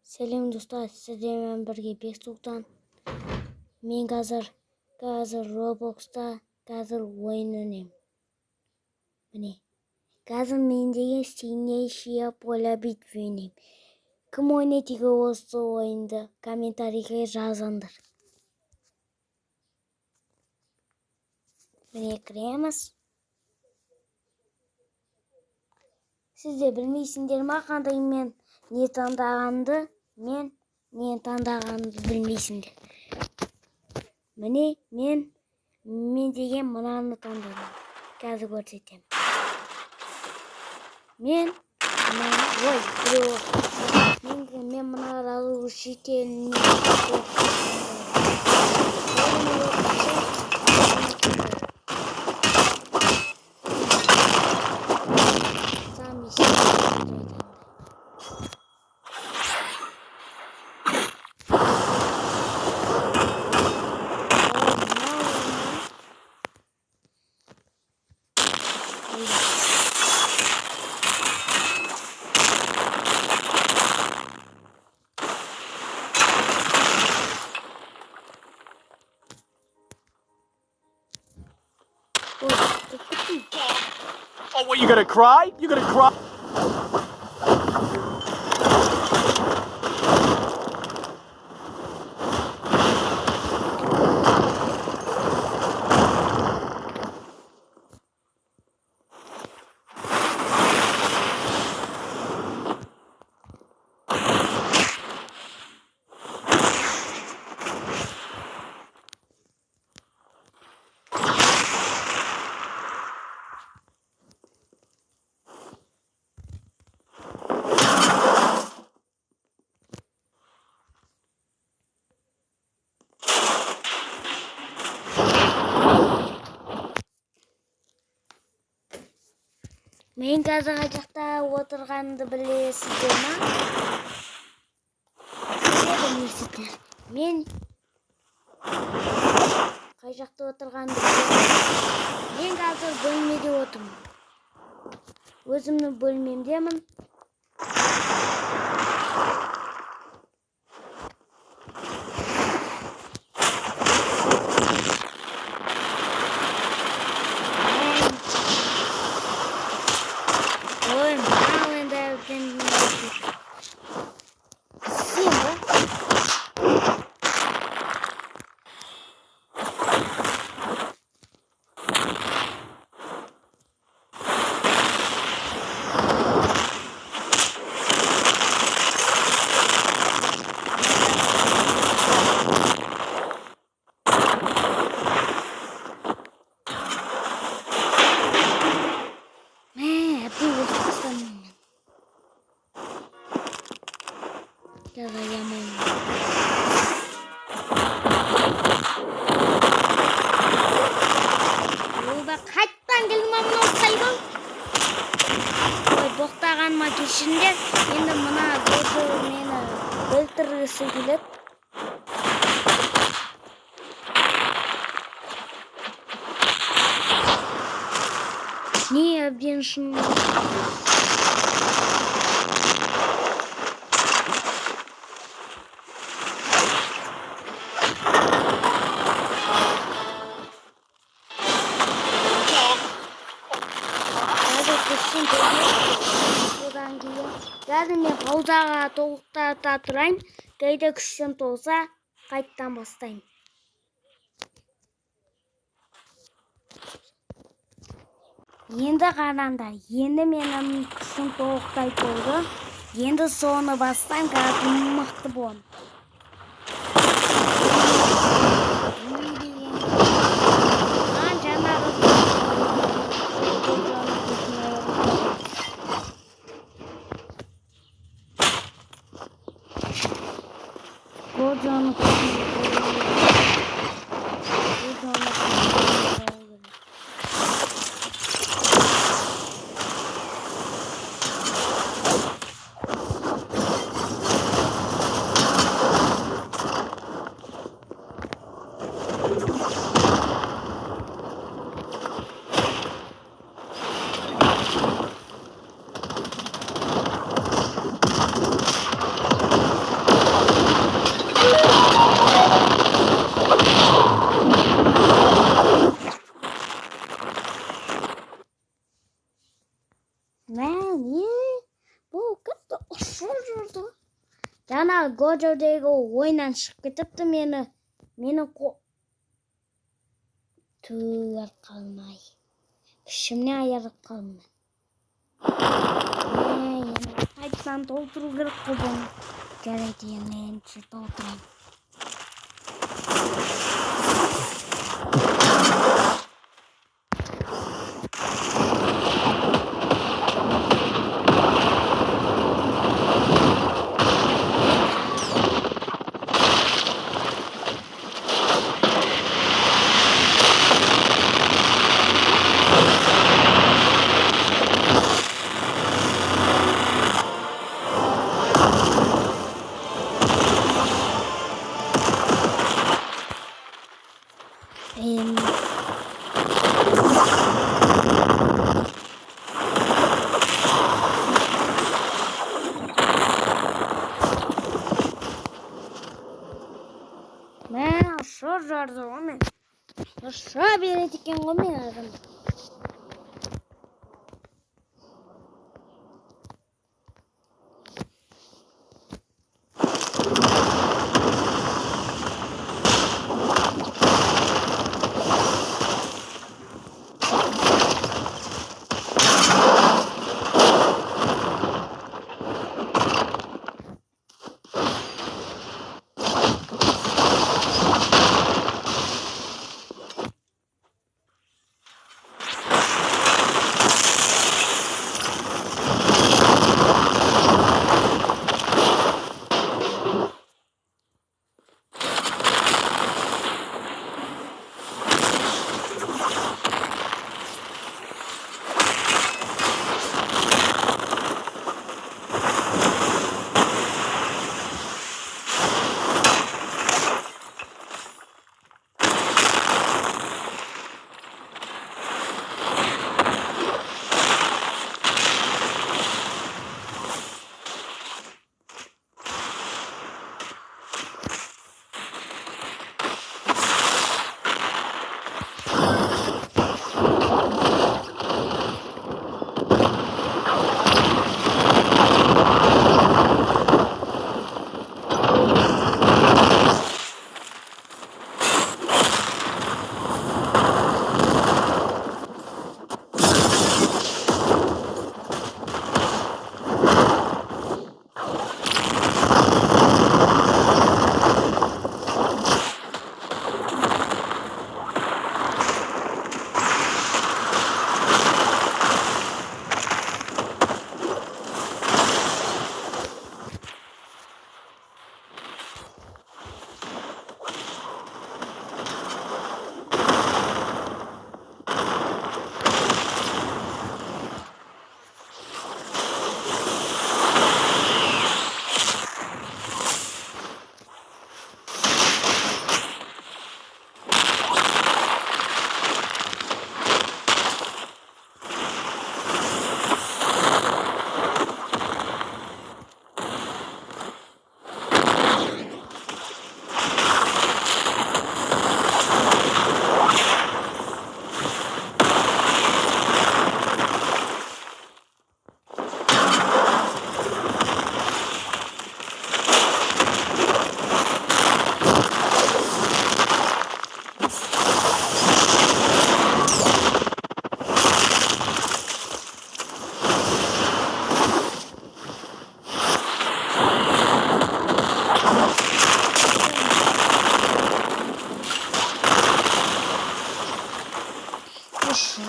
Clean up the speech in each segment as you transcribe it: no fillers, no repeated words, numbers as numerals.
Selam dostlar, sizlerle birge Bek Sultan. Men қазір Roblox'ta ойын ойнаймын. Міне, қазір мен деген сильнейшая поле битвы ойнаймын. Кім ойнайды осы ойынды комментарийге жазыңдар. Міне кіреміз. Сіздер білмейсіңдер ма қандай мен не таңдағанды? Мен не таңдағанды білмейсіңдер. Міне мен деген мынаны таңдадым. Қазір көрсетемін. Мен мына разрушительный Oh, what, you gonna cry? You gonna cry? Мен қазір қай жақта отырғанды білесіздер ма? Білмейсіздер. Мен қай жақта отырғанды білесіздер. Мен қазір бөлмеде отырмын. Өзімнің бөлмемдемін. Боқтағаныма кешіріңдер. Енді мына мені өлтіргісі келеді. Не әбден шын. Қазір мен паузаға толықтата тұрайын. Кейде күшім толса, қайттан бастаймын. Енді қараңдар. Енді менің күшім толықтай толды. Енді соны бастаймын, қазір мықты боламын. Жаңа Gojo-дэйгөө ойнан шиг гэдэгт миний түгэл қалмай. Шимний аяр қалмай. Хайцсан толтыру керек қой. Жарайды энэ чи толтырайын. Мен шор жарды ғой. Ша береді екен ғой мен адам.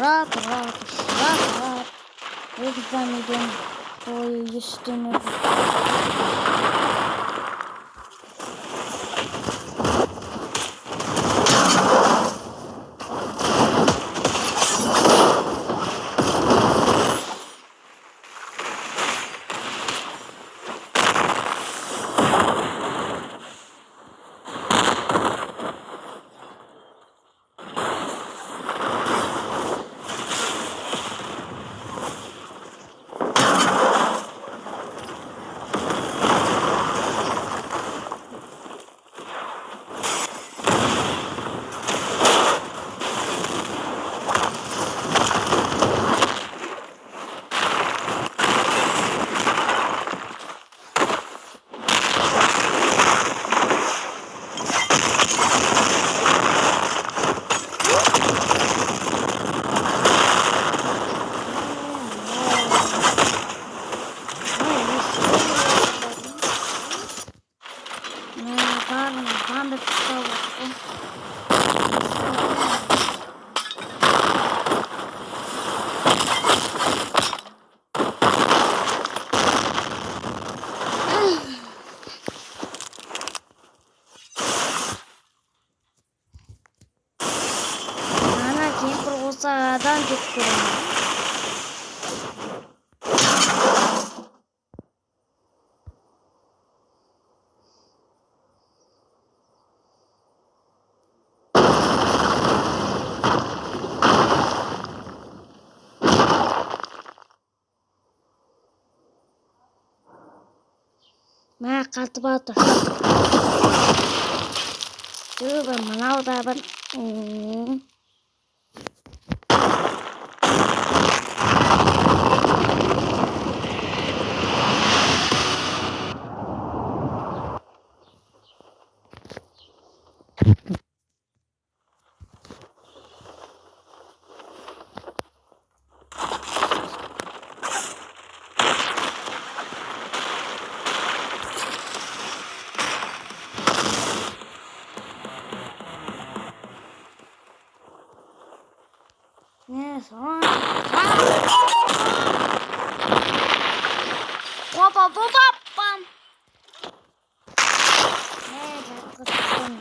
Rahat. Ekraniden koyu üstüne. барын бандып тастап отыр. Ана кемпір қосағадан деп көрінді. Мә қатып отыр. Түбі мынау да бір. Не, сон. Опа-па-па-пам. Жатқызсын.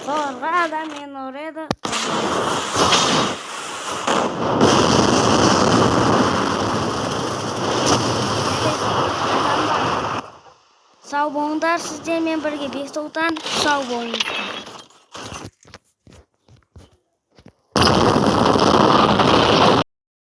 Sonra da men oraya da Sağ болыңдар, сіздермен бірге Бексұлтан. Сау болыңыздар.